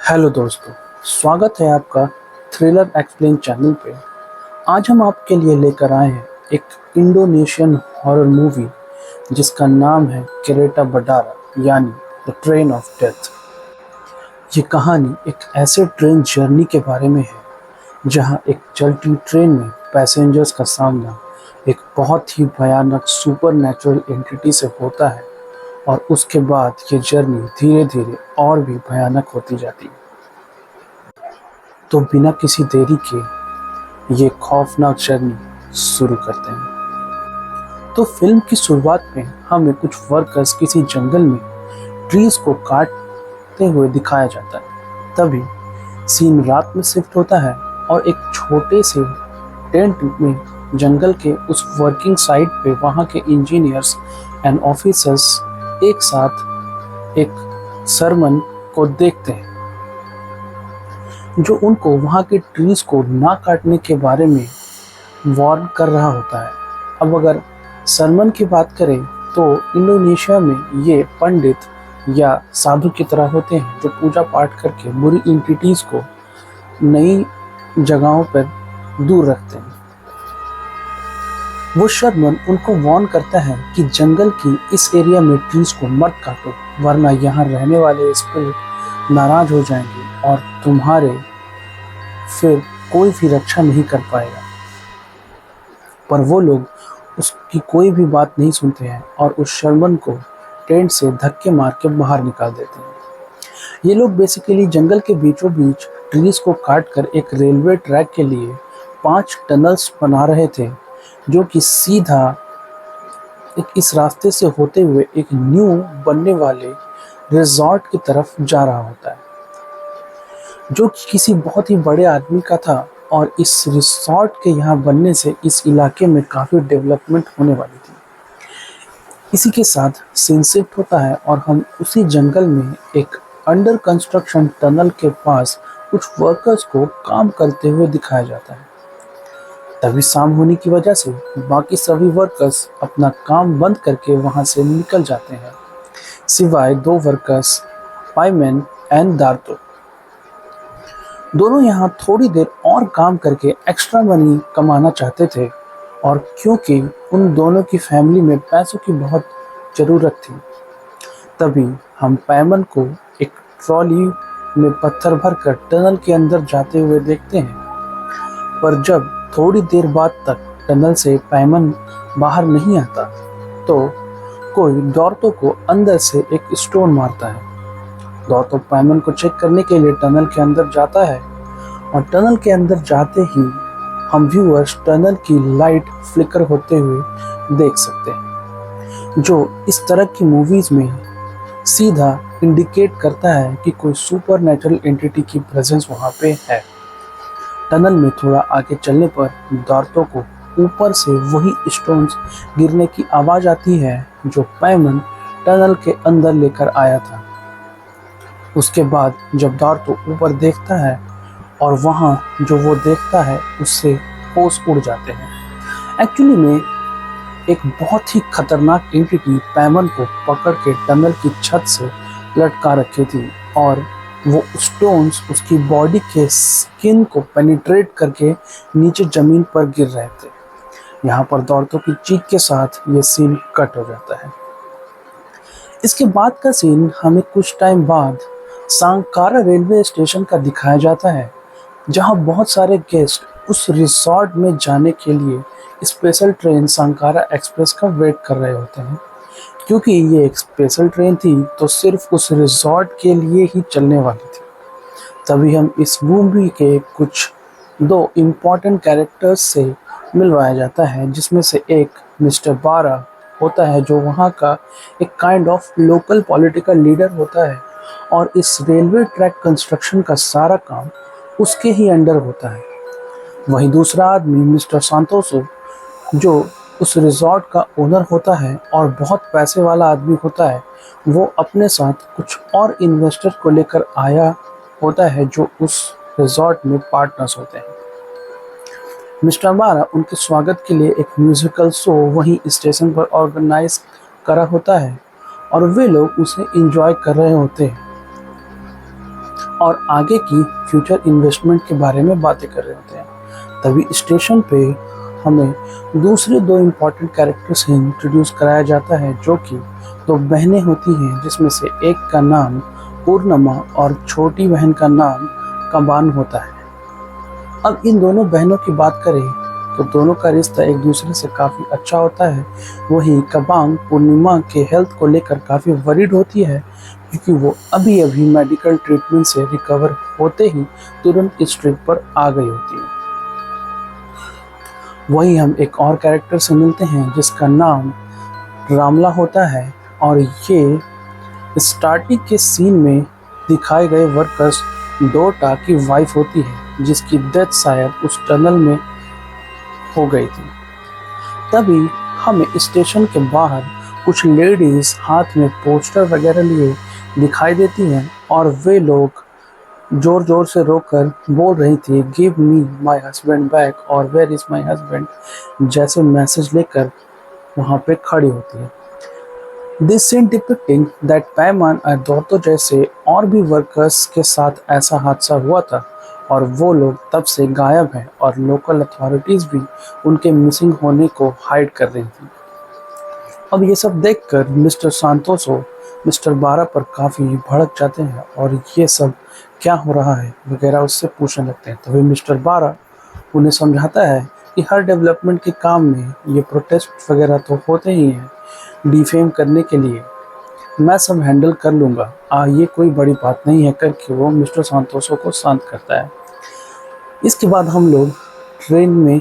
Hello दोस्तों, स्वागत है आपका थ्रिलर एक्सप्लेन चैनल पे। आज हम आपके लिए लेकर आए हैं एक इंडोनेशियन हॉरर मूवी जिसका नाम है केरेटा बडारा यानी द ट्रेन ऑफ डेथ। ये कहानी एक ऐसे ट्रेन जर्नी के बारे में है जहां एक चलती ट्रेन में पैसेंजर्स का सामना एक बहुत ही भयानक सुपरनैचुरल एंटिटी से होता है और उसके बाद ये जर्नी धीरे धीरे और भी भयानक होती जाती है। तो बिना किसी देरी के ये खौफनाक जर्नी शुरू करते हैं। तो फिल्म की शुरुआत में हमें कुछ वर्कर्स किसी जंगल में ट्रीज को काटते हुए दिखाया जाता है। तभी सीन रात में शिफ्ट होता है और एक छोटे से टेंट में जंगल के उस वर्किंग साइट पे वहाँ के इंजीनियर्स एंड ऑफिसर्स एक साथ एक सरमन को देखते हैं जो उनको वहाँ के ट्रीज को ना काटने के बारे में वार्न कर रहा होता है। अब अगर सरमन की बात करें तो इंडोनेशिया में ये पंडित या साधु की तरह होते हैं जो पूजा पाठ करके बुरी एंटिटीज को नई जगहों पर दूर रखते हैं। वो शर्मन उनको वार्न करता है कि जंगल की इस एरिया में ट्रीज को मत काटो वरना यहाँ रहने वाले स्पिरिट नाराज हो जाएंगे और तुम्हारे फिर कोई भी रक्षा नहीं कर पाएगा। पर वो लोग उसकी कोई भी बात नहीं सुनते हैं और उस शर्मन को टेंट से धक्के मार के बाहर निकाल देते हैं। ये लोग बेसिकली जंगल के बीचों बीच ट्रीज को काट कर एक रेलवे ट्रैक के लिए 5 टनल्स बना रहे थे जो कि सीधा इस रास्ते से होते हुए एक न्यू बनने वाले रिजॉर्ट की तरफ जा रहा होता है जो कि किसी बहुत ही बड़े आदमी का था और इस रिसॉर्ट के यहाँ बनने से इस इलाके में काफ़ी डेवलपमेंट होने वाली थी। इसी के साथ सीन शिफ्ट होता है और हम उसी जंगल में एक अंडर कंस्ट्रक्शन टनल के पास कुछ वर्कर्स को काम करते हुए दिखाया जाता है। तभी शाम होने की वजह से बाकी सभी वर्कर्स अपना काम बंद करके वहाँ से निकल जाते हैं सिवाय 2 वर्कर्स पाइमेन एंड दार्तो। दोनों यहाँ थोड़ी देर और काम करके एक्स्ट्रा मनी कमाना चाहते थे और क्योंकि उन दोनों की फैमिली में पैसों की बहुत ज़रूरत थी। तभी हम पैमन को एक ट्रॉली में पत्थर भरकर टनल के अंदर जाते हुए देखते हैं। पर जब थोड़ी देर बाद तक टनल से पैमन बाहर नहीं आता तो कोई दौरतों को अंदर से एक स्टोन मारता है। दौरतो पैमन को चेक करने के लिए टनल के अंदर जाता है और टनल के अंदर जाते ही हम व्यूअर्स टनल की लाइट फ्लिकर होते हुए देख सकते हैं जो इस तरह की मूवीज में सीधा इंडिकेट करता है कि कोई सुपरनैचुरल एंटिटी की प्रेजेंस वहाँ पे है। टनल में थोड़ा आगे चलने पर दौरतों को ऊपर से वही स्टोन्स गिरने की आवाज़ आती है जो पैमन टनल के अंदर लेकर आया था। उसके बाद जब दार्तो ऊपर देखता है और वहाँ जो वो देखता है उससे होश उड़ जाते हैं। एक्चुअली में एक बहुत ही खतरनाक एंटिटी पैमन को पकड़ के टनल की छत से लटका रखी थी और वो स्टोन्स उसकी बॉडी के स्किन को पेनिट्रेट करके नीचे ज़मीन पर गिर रहे थे। यहाँ पर दार्तो की चीख के साथ ये सीन कट हो जाता है। इसके बाद का सीन हमें कुछ टाइम बाद सांकारा रेलवे स्टेशन का दिखाया जाता है जहां बहुत सारे गेस्ट उस रिसॉर्ट में जाने के लिए स्पेशल ट्रेन सांकारा एक्सप्रेस का वेट कर रहे होते हैं। क्योंकि ये एक स्पेशल ट्रेन थी तो सिर्फ उस रिसॉर्ट के लिए ही चलने वाली थी। तभी हम इस मूवी के कुछ 2 इम्पॉर्टेंट कैरेक्टर्स से मिलवाया जाता है जिसमें से एक मिस्टर बारा होता है जो वहाँ का एक kind of local political leader होता है और इस रेलवे ट्रैक कंस्ट्रक्शन का सारा काम उसके ही अंडर होता है। वहीं दूसरा आदमी मिस्टर सांतोसो जो उस रिजॉर्ट का ओनर होता है और बहुत पैसे वाला आदमी होता है, वो अपने साथ कुछ और इन्वेस्टर को लेकर आया होता है जो उस रिजॉर्ट में पार्टनर्स होते हैं। मिस्टर बारा उनके स्वागत के लिए एक म्यूजिकल शो वहीं स्टेशन पर ऑर्गेनाइज करा होता है और वे लोग उसे एंजॉय कर रहे होते हैं। और आगे की फ्यूचर इन्वेस्टमेंट के बारे में बातें कर रहे होते हैं। तभी स्टेशन पे हमें दूसरे दो इम्पोर्टेंट कैरेक्टर से इंट्रोड्यूस कराया जाता है, जो कि दो बहनें होती हैं, जिसमें से एक का नाम पूर्णिमा और छोटी बहन का नाम कबान होता है। अब इन दोनों बहनों की बात करें तो दोनों का रिश्ता एक दूसरे से काफ़ी अच्छा होता है। वहीं कबांग पूर्णिमा के हेल्थ को लेकर काफ़ी वरीड होती है, क्योंकि वो अभी अभी मेडिकल ट्रीटमेंट से रिकवर होते ही तुरंत इस ट्रिप पर आ गई होती है। वहीं हम एक और कैरेक्टर से मिलते हैं जिसका नाम रामला होता है, और ये स्टार्टिंग के सीन में दिखाए गए वर्कर्स डोटा की वाइफ होती है, जिसकी डेथ शायद उस टनल में हो गई थी। तभी हमें स्टेशन के बाहर कुछ लेडीज हाथ में पोस्टर वगैरह लिए दिखाई देती हैं, और वे लोग जोर जोर से रोकर बोल रही थी, give me my husband back और वेयर इज माई हस्बैंड, जैसे मैसेज लेकर वहाँ पे खड़ी होती है। दिस सीन डिपिक्टिंग दैट पैमान और दोतो जैसे और भी वर्कर्स के साथ ऐसा हादसा हुआ था, और वो लोग तब से गायब हैं, और लोकल अथॉरिटीज़ भी उनके मिसिंग होने को हाइड कर रही थी। अब ये सब देखकर मिस्टर सांतोसो मिस्टर बारा पर काफ़ी भड़क जाते हैं, और ये सब क्या हो रहा है वगैरह उससे पूछने लगते हैं। तभी मिस्टर बारा उन्हें समझाता है कि हर डेवलपमेंट के काम में ये प्रोटेस्ट वगैरह तो होते ही हैं डिफेम करने के लिए, मैं सब हैंडल कर लूँगा, ये कोई बड़ी बात नहीं है, करके वो मिस्टर सांतोसो को शांत करता है। इसके बाद हम लोग ट्रेन में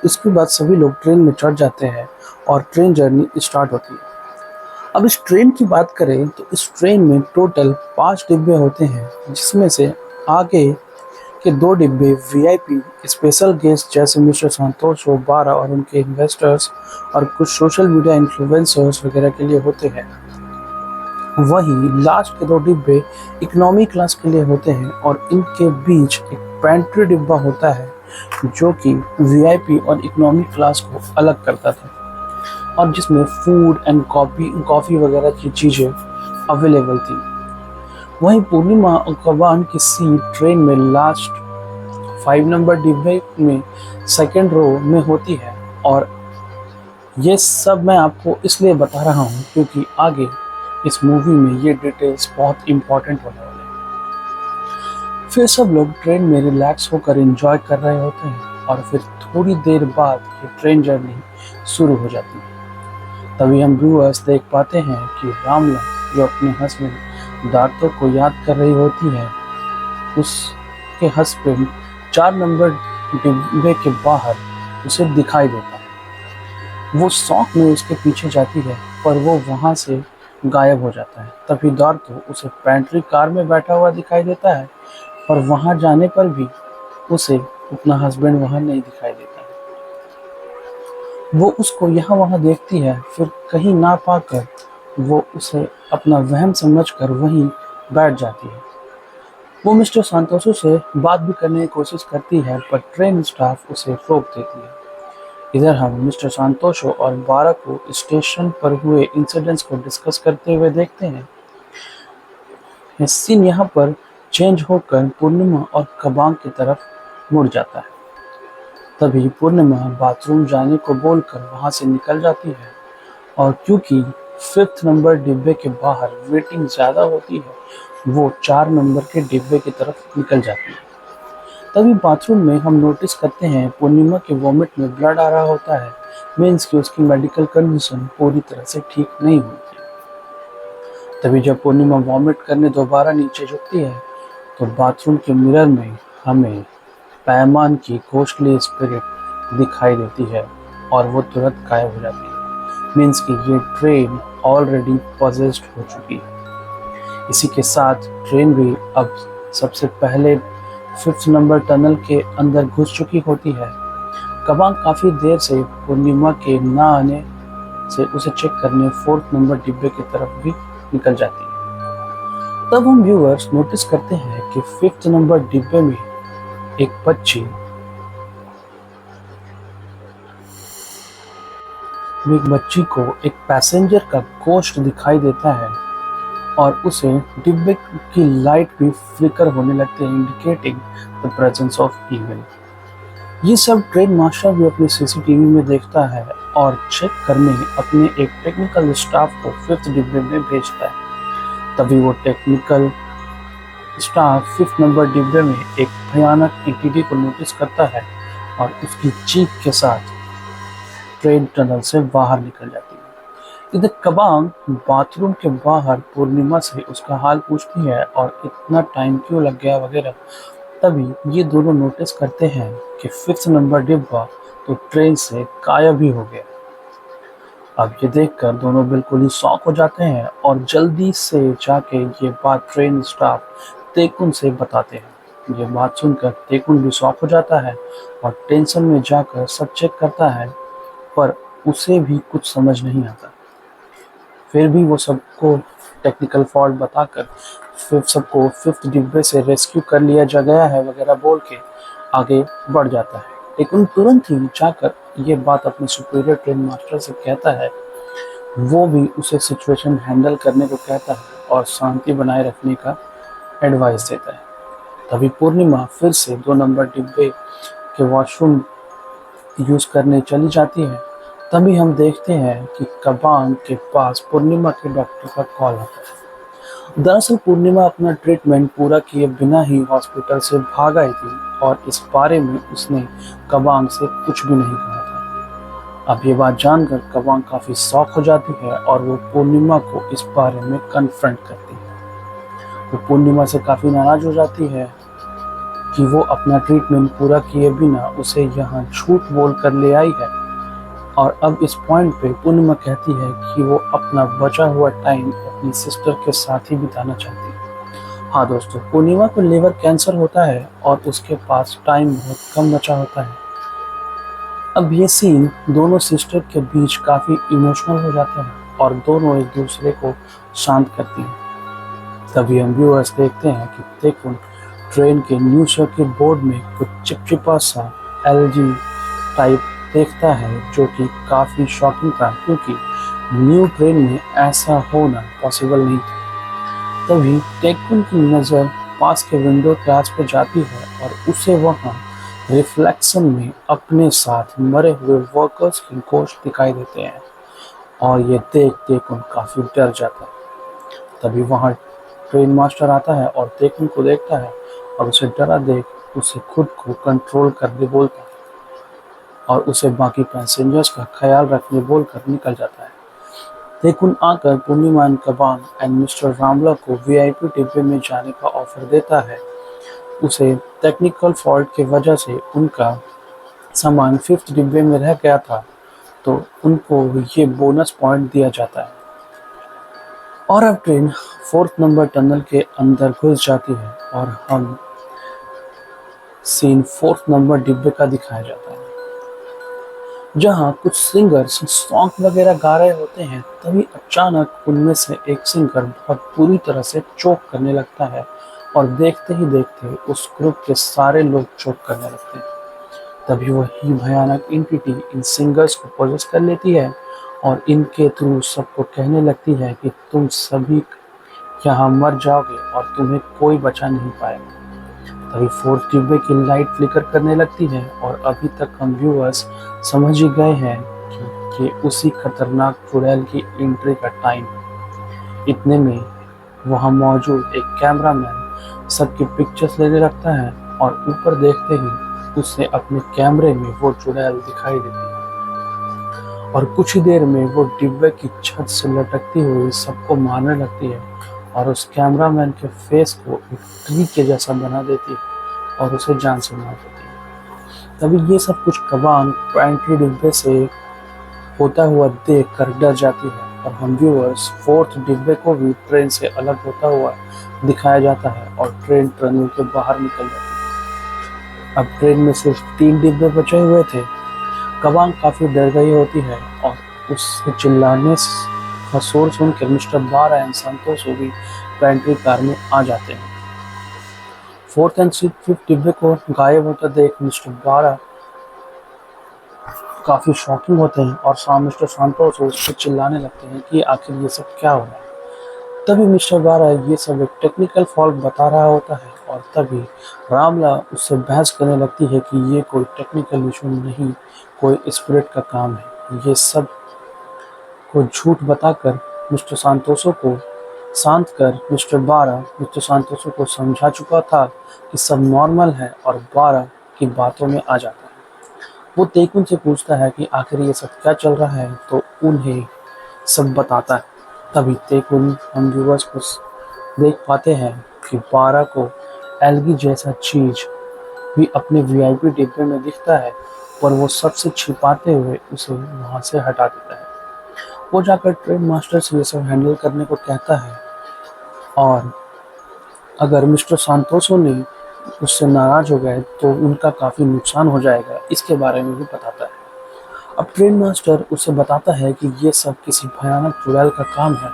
इसके बाद सभी लोग ट्रेन में चढ़ जाते हैं और ट्रेन जर्नी स्टार्ट होती है। अब इस ट्रेन की बात करें तो इस ट्रेन में टोटल 5 डिब्बे होते हैं, जिसमें से आगे के 2 डिब्बे वीआईपी स्पेशल गेस्ट जैसे मिस्टर संतोष बारा और उनके इन्वेस्टर्स और कुछ सोशल मीडिया इन्फ्लुएंसर्स वगैरह के लिए होते हैं। वहीं लास्ट के 2 डिब्बे इकोनॉमी क्लास के लिए होते हैं, और इनके बीच एक पेंट्री डिब्बा होता है जो कि वीआईपी और इकोनॉमी क्लास को अलग करता था, और जिसमें फूड एंड कॉफ़ी वगैरह की चीज़ें अवेलेबल थी। वहीं पूर्णिमा और कबान की सीट ट्रेन में लास्ट 5 नंबर डिब्बे में सेकेंड रो में होती है, और ये सब मैं आपको इसलिए बता रहा हूँ क्योंकि आगे इस मूवी में ये डिटेल्स बहुत इम्पोर्टेंट होने वाले हैं। फिर सब लोग ट्रेन में रिलैक्स होकर एंजॉय कर रहे होते हैं, और फिर थोड़ी देर बाद ये ट्रेन जर्नी शुरू हो जाती है। तभी हम व्यूअर्स देख पाते हैं कि रामला जो अपने हस्बैंड दातो को याद कर रही होती है, उसके हस्बैंड 4 नंबर डिब्बे के बाहर उसे दिखाई देता है। वो शौक में उसके पीछे जाती है, पर वो वहाँ से गायब हो जाता है। तभी दातो उसे पेंट्री कार में बैठा हुआ दिखाई देता है, पर वहाँ जाने पर भी उसे अपना हस्बैंड वहाँ नहीं दिखाई देता। वो उसको यहाँ वहाँ देखती है, फिर कहीं ना पाकर वो उसे अपना वहम समझकर वहीं बैठ जाती है। वो मिस्टर सांतोसो से बात भी करने की कोशिश करती है, पर ट्रेन स्टाफ उसे रोक देती है। इधर हम मिस्टर सांतोसो और बारा को स्टेशन पर हुए इंसिडेंट्स को डिस्कस करते हुए देखते हैं। यह सीन यहाँ पर चेंज होकर पूर्णिमा और कबांग की तरफ मुड़ जाता है। तभी पूर्णिमा बाथरूम जाने को बोलकर वहाँ से निकल जाती है, और क्योंकि 5th नंबर डिब्बे के बाहर वेटिंग ज़्यादा होती है, वो 4 नंबर के डिब्बे की तरफ निकल जाती है। तभी बाथरूम में हम नोटिस करते हैं पूर्णिमा के वॉमिट में ब्लड आ रहा होता है, मीन्स कि उसकी मेडिकल कंडीशन पूरी तरह से ठीक नहीं हुई थी। तभी जब पूर्णिमा वॉमिट करने दोबारा नीचे झुकती है, तो बाथरूम के मिरर में हमें पैमान की घोषली स्पिरिट दिखाई देती है, और वो तुरंत गायब हो जाती है। मीन्स कि ये ट्रेन ऑलरेडी पॉजेस्ड हो चुकी है। इसी के साथ ट्रेन भी अब सबसे पहले 5th नंबर टनल के अंदर घुस चुकी होती है। कबांग काफ़ी देर से पूर्णिमा के ना आने से उसे चेक करने 4th नंबर डिब्बे की तरफ भी निकल जाती है। तब हम व्यूअर्स नोटिस करते हैं कि 5th नंबर डिब्बे में एक बच्ची को एक पैसेंजर का गोश्त दिखाई देता है, और उसे डिब्बे की लाइट भी फ्लिकर होने लगती है, indicating the presence of evil. ये सब ट्रेन मास्टर भी अपने सीसीटीवी में देखता है और चेक करने अपने एक टेक्निकल स्टाफ को फिफ्थ डिब्बे में भेजता है। तभी वो टेक्निकल स्टाफ फिफ्थ नंबर डिब्बे में एक भयानक एंटिटी को नोटिस करता है और उसकी चीख के साथ ट्रेन टनल से बाहर निकल जाती है। इधर कबांग बाथरूम के बाहर पूर्णिमा से उसका हाल पूछती है और इतना टाइम क्यों लग गया वगैरह। तभी ये दोनों नोटिस करते हैं कि फिफ्थ नंबर डिब्बा तो ट्रेन से गायब ही हो गया। अब ये देखकर दोनों बिल्कुल ही शॉक हो जाते हैं और जल्दी से जाके ये बात ट्रेन स्टाफ तेकुन से बताते हैं। ये बात सुनकर तेकुन भी शॉक हो जाता है और टेंशन में जाकर सब चेक करता है, पर उसे भी कुछ समझ नहीं आता। फिर भी वो सबको टेक्निकल फॉल्ट बताकर फिर सबको फिफ्थ डिब्बे से रेस्क्यू कर लिया जा गया है वगैरह बोल के आगे बढ़ जाता है। लेकिन तुरंत ही जाकर ये बात अपने सुपीरियर ट्रेन मास्टर से कहता है। वो भी उसे सिचुएशन हैंडल करने को कहता है और शांति बनाए रखने का एडवाइस देता है। तभी पूर्णिमा फिर से 2 नंबर डिब्बे के वॉशरूम यूज करने चली जाती है। तभी हम देखते हैं कि कबांग के पास पूर्णिमा के डॉक्टर का कॉल आता है। दरअसल पूर्णिमा अपना ट्रीटमेंट पूरा किए बिना ही हॉस्पिटल से भाग आई थी और इस बारे में उसने कबांग से कुछ भी नहीं कहा था। अब ये बात जानकर कबांग काफी शॉक हो जाती है और वो पूर्णिमा को इस बारे में कन्फ्रंट करती है। वो पूर्णिमा से काफी नाराज हो जाती है कि वो अपना ट्रीटमेंट पूरा किए बिना उसे यहाँ झूठ बोल कर ले आई है। और अब इस पॉइंट पे पूर्णिमा कहती है कि वो अपना बचा हुआ टाइम अपनी सिस्टर के साथ ही बिताना चाहती है। हाँ दोस्तों, पूर्णिमा को लिवर कैंसर होता है और उसके पास टाइम बहुत कम बचा होता है। अब ये सीन दोनों सिस्टर के बीच काफी इमोशनल हो जाते हैं और दोनों एक दूसरे को शांत करती हैं। तभी हम व्यूअर्स देखते हैं कि तेकुन ट्रेन के न्यू सर्किट बोर्ड में कुछ चिपचिपा सा एलजी टाइप देखता है, जो कि काफ़ी शॉकिंग था क्योंकि न्यू ट्रेन में ऐसा होना पॉसिबल नहीं था। तभी तेकुन की नज़र पास के विंडो ग्लास पर जाती है और उसे वहाँ रिफ्लेक्शन में अपने साथ मरे हुए वर्कर्स की गोश्त दिखाई देते हैं और ये देख तेकुन काफ़ी डर जाता है। तभी वहाँ ट्रेन मास्टर आता है और तेकुन को देखता है और उसे डरा देख उसे खुद को कंट्रोल करने बोलता है और उसे बाकी पैसेंजर्स का ख्याल रखने बोलकर निकल जाता है। तेकुन आकर पूर्णिमा कबांग एंड मिस्टर रामला को वीआईपी डिब्बे में जाने का ऑफर देता है। उसे टेक्निकल फॉल्ट की वजह से उनका सामान फिफ्थ डिब्बे में रह गया था, तो उनको ये बोनस पॉइंट दिया जाता है। और अब ट्रेन फोर्थ नंबर टनल के अंदर घुस जाती है और हम सीन फोर्थ नंबर डिब्बे का दिखाया जाता है, जहाँ कुछ सिंगर्स सॉन्ग वगैरह गा रहे होते हैं। तभी अचानक उनमें से एक सिंगर बहुत बुरी तरह से चोक करने लगता है और देखते ही देखते उस ग्रुप के सारे लोग चोक करने लगते हैं। तभी वही भयानक एंटिटी इन सिंगर्स को पोजेस कर लेती है और इनके थ्रू सबको कहने लगती है कि तुम सभी यहाँ मर जाओगे और तुम्हें कोई बचा नहीं पाएगा। तभी फोर्थ डिब्बे की लाइट फ्लिकर करने लगती है और अभी तक हम व्यूअर्स समझ ही गए हैं कि उसी खतरनाक चुड़ैल की एंट्री का टाइम है। इतने में वहाँ मौजूद एक कैमरामैन सबकी पिक्चर्स लेने लगता है और ऊपर देखते ही उसे अपने कैमरे में वो चुड़ैल दिखाई देती है और कुछ ही देर में वो डिब्बे की छत से लटकती हुई सबको मारने लगती है और उस कैमरामैन के फेस को एक ट्री के जैसा बना देती है और उसे जान से मार देती है। तभी ये सब कुछ कबांग पैंट्री डिब्बे से होता हुआ देख कर डर जाती है और हम व्यूअर्स फोर्थ डिब्बे को भी ट्रेन से अलग होता हुआ दिखाया जाता है और ट्रेन टनल के बाहर निकल जाती है। अब ट्रेन में सिर्फ 3 डिब्बे बचे हुए थे। कबांग काफ़ी डर गई होती है और उससे चिल्लाने का शोर सुनकर मिस्टर बारा एंड संतोष भी पैंट्री कार में आ जाते हैं। फोर्थ एंड फिफ्थ डिब्बे को गायब होता देख मिस्टर बारा काफ़ी शॉकिंग होते हैं और मिस्टर संतोष उस पर चिल्लाने लगते हैं कि आखिर ये सब क्या हो रहा है। तभी मिस्टर बारा ये सब एक टेक्निकल फॉल्ट बता रहा होता है और तभी रामला उससे बहस करने लगती है कि ये कोई टेक्निकल इशू नहीं, कोई स्पिरिट का काम है। ये सब को झूठ बताकर मिस्टर सांतोसो को शांत कर मिस्टर सांतोसो को समझा चुका था कि सब नॉर्मल है और बारा की बातों में आ जाता है। वो तेकुन से पूछता है कि आखिर ये सब क्या चल रहा है, तो उन्हें सब बताता है। तभी तेकुन हम व्यूअर्स को देख पाते हैं कि बारा को एलगी जैसा चीज भी अपने वीआईपी डिब्बे में दिखता है, पर वो सबसे छिपाते हुए उसे वहां से हटा देता है। वो जाकर ट्रेन मास्टर से ये सब हैंडल करने को कहता है और अगर मिस्टर सांतोसो ने उससे नाराज हो गए तो उनका काफी नुकसान हो जाएगा, इसके बारे में भी बताता है। अब ट्रेन मास्टर उसे बताता है कि ये सब किसी भयानक चुड़ैल का काम है,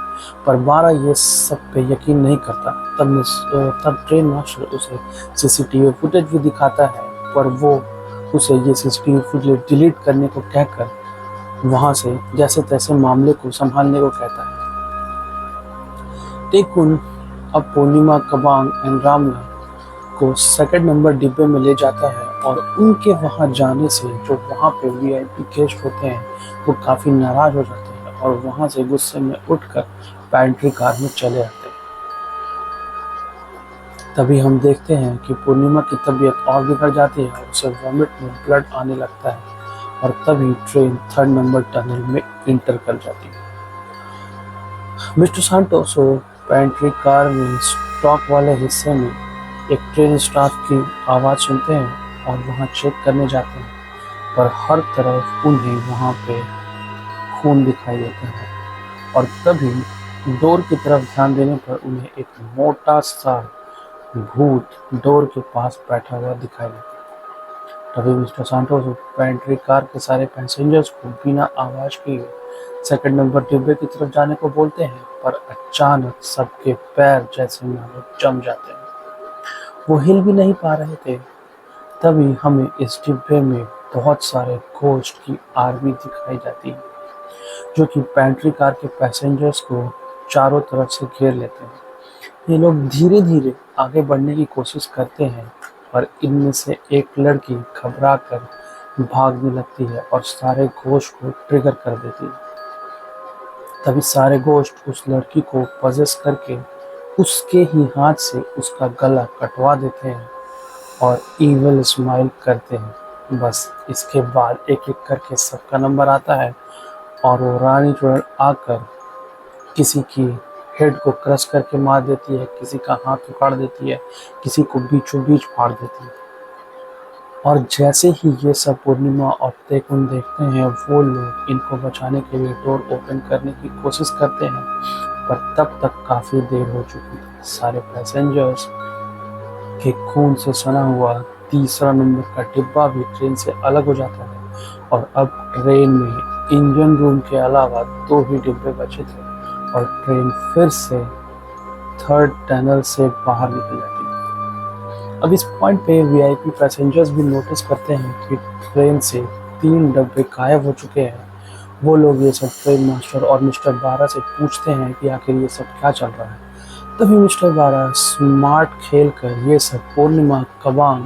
पर बारा ये सब पे यकीन नहीं करता। तब ट्रेन मास्टर उसे सीसीटीवी फुटेज भी दिखाता है, पर वो उसे ये सीसीटीवी फुटेज डिलीट करने को कहकर वहां से जैसे तैसे मामले को संभालने को कहता है। टेकुन अब पूर्णिमा, कबांग एंड रामला को सेकंड नंबर डिब्बे में ले जाता है और उनके वहां जाने से जो वहां पे वीआईपी गेस्ट होते हैं वो काफी नाराज हो जाते हैं और वहां से गुस्से में उठकर पैंट्री कार में चले आते हैं। तभी हम देखते हैं कि पूर्णिमा की तबीयत और बिगड़ जाती है और उसे वॉमिट में ब्लड आने लगता है और तभी ट्रेन थर्ड नंबर टनल में इंटर कर जाती है। मिस्टर सांटोसो पैंट्री कार में स्टॉक वाले हिस्से में एक ट्रेन स्टाफ की आवाज़ सुनते हैं और वहां चेक करने जाते हैं, पर हर तरफ उन्हें वहां पे खून दिखाई देता है और तभी डोर की तरफ ध्यान देने पर उन्हें एक मोटा सा भूत डोर के पास बैठा हुआ दिखाई देता है। तभी मिस्टर सांटोस पेंट्री कार के सारे पैसेंजर्स को बिना आवाज किए सेकंड नंबर डिब्बे की तरफ जाने को बोलते हैं, पर अचानक सबके पैर जैसे मानो जम जाते हैं। वो हिल भी नहीं पा रहे थे। तभी हमें इस डिब्बे में बहुत सारे घोस्ट की आर्मी दिखाई जाती है, जो कि पेंट्री कार के पैसेंजर्स को चारों तरफ से घेर लेते हैं। ये लोग धीरे धीरे आगे बढ़ने की कोशिश करते हैं, पर इनमें से एक लड़की घबराकर भागने लगती है और सारे घोस्ट को ट्रिगर कर देती है। तभी सारे घोस्ट उस लड़की को पजेस करके उसके ही हाथ से उसका गला कटवा देते हैं और इविल स्माइल करते हैं। बस इसके बाद एक एक करके सबका नंबर आता है और वो रानी चुड़ैल आकर किसी की हेड को क्रश करके मार देती है, किसी का हाथ उखाड़ देती है, किसी को बीचों बीच फाड़ देती है। और जैसे ही ये सब पूर्णिमा और तेकुन देखते हैं, वो लोग इनको बचाने के लिए डोर ओपन करने की कोशिश करते हैं, पर तब तक काफ़ी देर हो चुकी है। सारे पैसेंजर्स के खून से सना हुआ तीसरा नंबर का डिब्बा भी ट्रेन से अलग हो जाता है और अब ट्रेन में इंजन रूम के अलावा 2 ही डिब्बे बचे थे और ट्रेन फिर से थर्ड टनल से बाहर निकल जाती है। अब इस पॉइंट पे वीआईपी पैसेंजर्स भी नोटिस करते हैं कि ट्रेन से 3 डब्बे गायब हो चुके हैं। वो लोग ये सब ट्रेन मास्टर और मिस्टर बारा से पूछते हैं कि आखिर ये सब क्या चल रहा है। तभी मिस्टर बारा स्मार्ट खेल कर ये सब पूर्णिमा कबांग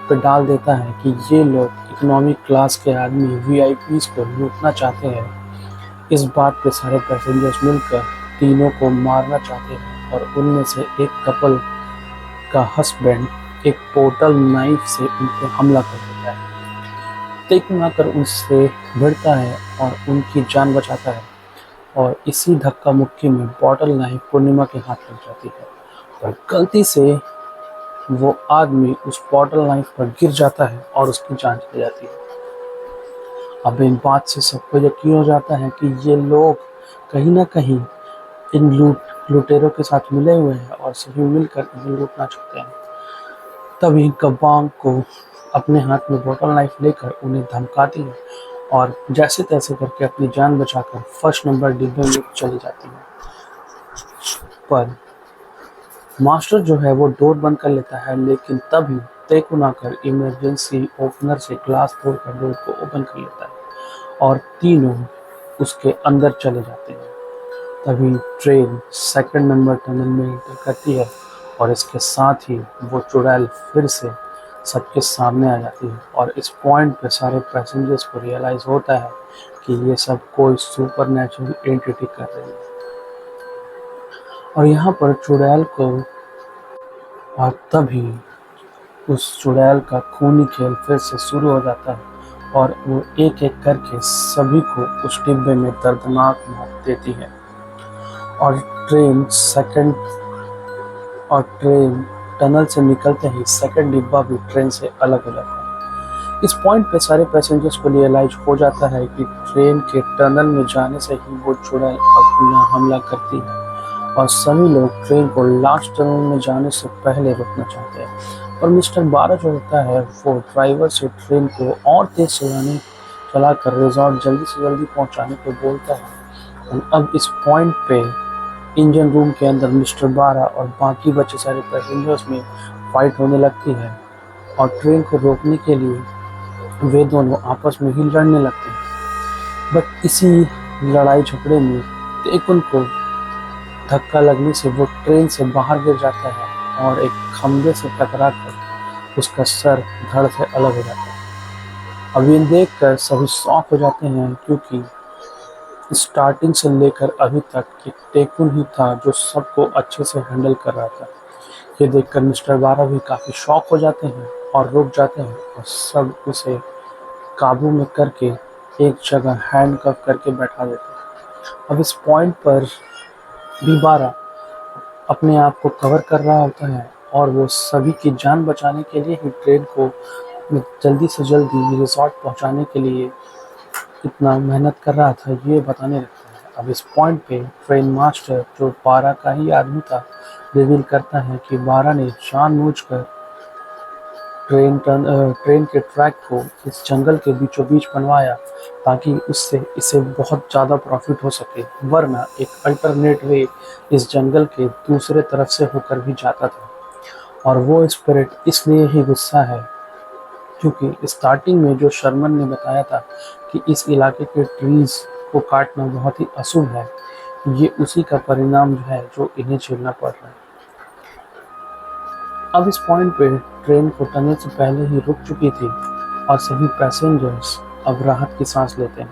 पे डाल देता है कि ये लोग इकोनॉमिक क्लास के आदमी वीआईपीज को लूटना चाहते हैं। इस बात पे सारे पैसेंजर्स मिलकर तीनों को मारना चाहते हैं और उनमें से एक कपल का हस्बैंड एक पोर्टल नाइफ से उन पर हमला कर देता है। तेकुन आकर उनसे भिड़ता है और उनकी जान बचाता है और इसी धक्का मुक्की में बॉटल नाइफ पूर्णिमा के हाथ लग जाती है और गलती से वो आदमी उस बॉटल नाइफ पर गिर जाता है और उसकी जान चली जाती है। अब इन बात से सबको यकीन हो जाता है कि ये लोग कहीं ना कहीं इन लुटेरों के साथ मिले हुए हैं और सभी मिलकर इन्हें लूटना चाहते हैं। तभी कबांग को अपने हाथ में बॉटल नाइफ लेकर उन्हें धमकाती है और जैसे तैसे करके अपनी जान बचाकर फर्स्ट नंबर डिब्बे में चली जाती है। पर मास्टर जो है वो डोर बंद कर लेता है, लेकिन तभी तेकुन आकर इमरजेंसी ओपनर से ग्लास तोड़कर डोर को ओपन कर लेता है और तीनों उसके अंदर चले जाते हैं। तभी ट्रेन सेकंड नंबर टनल में एंटर करती है और इसके साथ ही वो चुड़ैल फिर से सबके सामने आ जाती है। और इस पॉइंट पे सारे पैसेंजर्स को रियलाइज़ होता है कि ये सब कोई सुपर नेचुरल एंटिटी कर रही है। और यहाँ पर चुड़ैल को, और तभी उस चुड़ैल का खूनी खेल फिर से शुरू हो जाता है और वो एक एक करके सभी को उस डिब्बे में दर्दनाक मौत देती है। और ट्रेन सेकंड और ट्रेन टनल से निकलते ही सेकंड डिब्बा भी ट्रेन से अलग हो जाता है। इस पॉइंट पे सारे पैसेंजर्स को रियलाइज हो जाता है कि ट्रेन के टनल में जाने से ही वो चुड़ैल अपना हमला करती है और सभी लोग ट्रेन को लास्ट टनल में जाने से पहले रोकना चाहते हैं। और मिस्टर 12 जो होता है वो ड्राइवर से ट्रेन को और तेज चलाकर रिजॉर्ट जल्दी से जल्दी पहुंचाने को बोलता है। और अब इस पॉइंट पे इंजन रूम के अंदर मिस्टर 12 और बाकी बचे सारे पैसेंजर्स में फाइट होने लगती है और ट्रेन को रोकने के लिए वे दोनों आपस में ही लड़ने लगते हैं। बट इसी लड़ाई झगड़े में टेकुन को धक्का लगने से वो ट्रेन से बाहर गिर जाता है और एक खंभे से टकराकर उसका सर धड़ से अलग हो जाता है। अब ये देखकर सभी शॉक हो जाते हैं क्योंकि स्टार्टिंग से लेकर अभी तक ये टेकुन ही था जो सबको अच्छे से हैंडल कर रहा था। ये देखकर मिस्टर 12 भी काफ़ी शॉक हो जाते हैं और रुक जाते हैं और सब उसे काबू में करके एक जगह हैंडकफ करके बैठा देते हैं। अब इस पॉइंट पर भी 12 अपने आप को कवर कर रहा होता है और वो सभी की जान बचाने के लिए ही ट्रेन को जल्दी से जल्दी रिसॉर्ट पहुंचाने के लिए कितना मेहनत कर रहा था ये बताने लगता है। अब इस पॉइंट पे ट्रेन मास्टर जो 12 का ही आदमी था रिवील करता है कि 12 ने जानबूझकर ट्रेन के ट्रैक को इस जंगल के बीचों बीच बनवाया ताकि उससे इसे बहुत ज़्यादा प्रॉफिट हो सके, वरना एक अल्टरनेट वे इस जंगल के दूसरे तरफ से होकर भी जाता था। और वो स्पिरिट इसलिए ही गुस्सा है क्योंकि स्टार्टिंग में जो शर्मन ने बताया था कि इस इलाके के ट्रीज को काटना बहुत ही अशुभ है, ये उसी का परिणाम जो है जो इन्हें झेलना पड़ रहा है। अब इस पॉइंट पे ट्रेन को टनल से पहले ही रुक चुकी थी और सभी पैसेंजर्स अब राहत की सांस लेते हैं।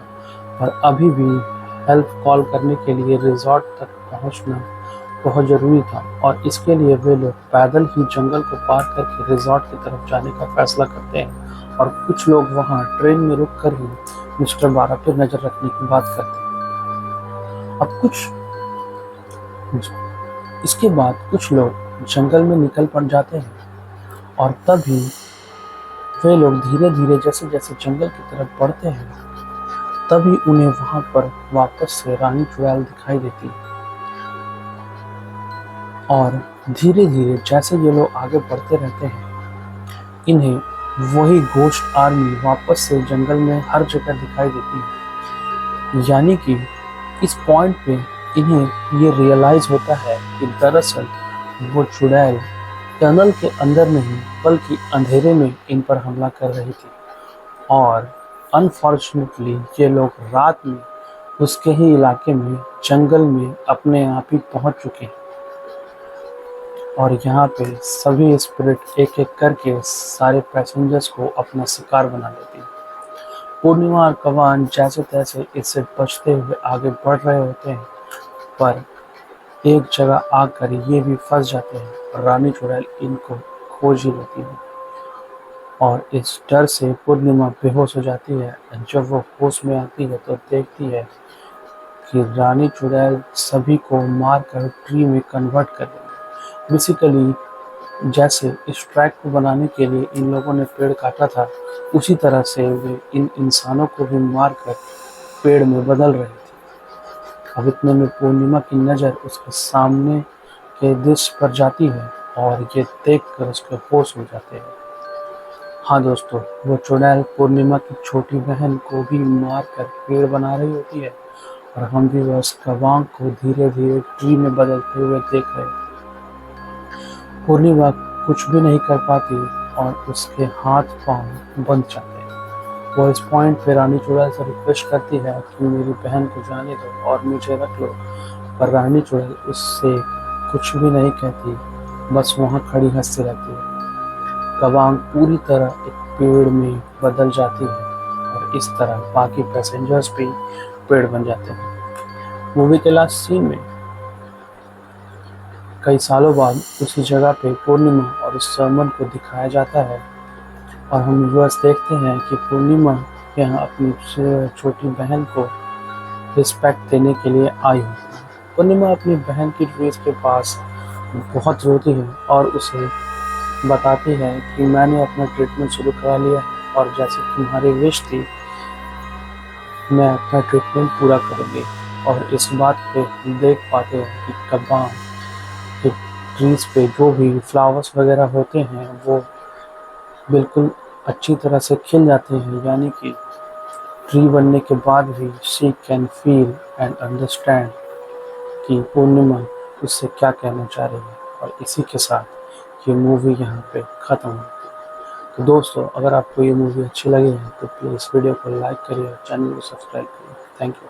पर अभी भी हेल्प कॉल करने के लिए रिजॉर्ट तक पहुंचना बहुत ज़रूरी था और इसके लिए वे लोग पैदल ही जंगल को पार करके रिजॉर्ट की तरफ जाने का फैसला करते हैं। और कुछ लोग वहां ट्रेन में रुक कर ही मिस्टर 12 पर नज़र रखने की बात करते हैं। अब इसके बाद कुछ लोग जंगल में निकल पड़ जाते हैं और तभी वे लोग धीरे धीरे जैसे जैसे जंगल की तरफ बढ़ते हैं तभी उन्हें वहां पर वापस से रानी चुड़ैल दिखाई देती है। और धीरे धीरे जैसे ये लोग आगे बढ़ते रहते हैं इन्हें वही घोस्ट आर्मी वापस से जंगल में हर जगह दिखाई देती है। यानी कि इस पॉइंट पे इन्हें ये रियलाइज होता है कि दरअसल वो चुड़ैल टनल के अंदर नहीं बल्कि अंधेरे में इन पर हमला कर रही थी और अनफॉर्चुनेटली ये लोग रात में उसके ही इलाके में जंगल में अपने आप ही पहुंच चुके हैं। और यहाँ पे सभी स्पिरिट एक एक करके सारे पैसेंजर्स को अपना शिकार बना लेती है। पूर्णिमा और कवान जैसे तैसे इससे बचते हुए आगे बढ़ रहे होते हैं पर एक जगह आकर ये भी फंस जाते हैं और रानी चुड़ैल इनको खोज ही लेती है। और इस डर से पूर्णिमा बेहोश हो जाती है। जब वो होश में आती है तो देखती है कि रानी चुड़ैल सभी को मारकर ट्री में कन्वर्ट कर देती है। बेसिकली जैसे इस ट्रैक को बनाने के लिए इन लोगों ने पेड़ काटा था उसी तरह से वे इन इंसानों को भी मारकर पेड़ में बदल रहे थे। अब इतने में पूर्णिमा की नज़र उसके सामने के दृश्य पर जाती है और ये देखकर उसके होश हो जाते हैं। हाँ दोस्तों, वो चुड़ैल पूर्णिमा की छोटी बहन को भी मारकर पेड़ बना रही होती है और हम भी बस कवांग को धीरे धीरे ट्री में बदलते हुए देख रहे हैं। पूर्णिमा कुछ भी नहीं कर पाती और उसके हाथ पांव बंद जाते हैं। वो इस पॉइंट पे रानी चुड़ैल से रिक्वेस्ट करती है कि मेरी बहन को जाने दो और मुझे रख लो, पर रानी चुड़ैल उससे कुछ भी नहीं कहती, बस वहाँ खड़ी हंसती रहती है। कबांग पूरी तरह एक पेड़ में बदल जाती है और इस तरह बाकी पैसेंजर्स भी पेड़ बन जाते हैं। मूवी के लास्ट सीन में कई सालों बाद उसी जगह पे पूर्णिमा और उस सरमन को दिखाया जाता है और हम व्यूअर्स देखते हैं कि पूर्णिमा यहाँ अपनी छोटी बहन को रिस्पेक्ट देने के लिए आई होती है। पूर्णिमा अपनी बहन की ट्रीज के पास बहुत रोती है और उसे बताती है कि मैंने अपना ट्रीटमेंट शुरू करा लिया है और जैसे तुम्हारी विश थी मैं अपना ट्रीटमेंट पूरा करूँगी। और इस बात पे हम देख पाते हैं कि कबांग के ट्रीज पे जो भी फ्लावर्स वगैरह होते हैं वो बिल्कुल अच्छी तरह से खिल जाते हैं, यानी कि ट्री बनने के बाद भी she can feel and understand कि पूर्णिमा उससे क्या कहना चाह रही है। और इसी के साथ ये मूवी यहाँ पे ख़त्म होती है। तो दोस्तों, अगर आपको ये मूवी अच्छी लगी है तो प्लीज़ वीडियो को लाइक करिए और चैनल को सब्सक्राइब करिए। Thank you.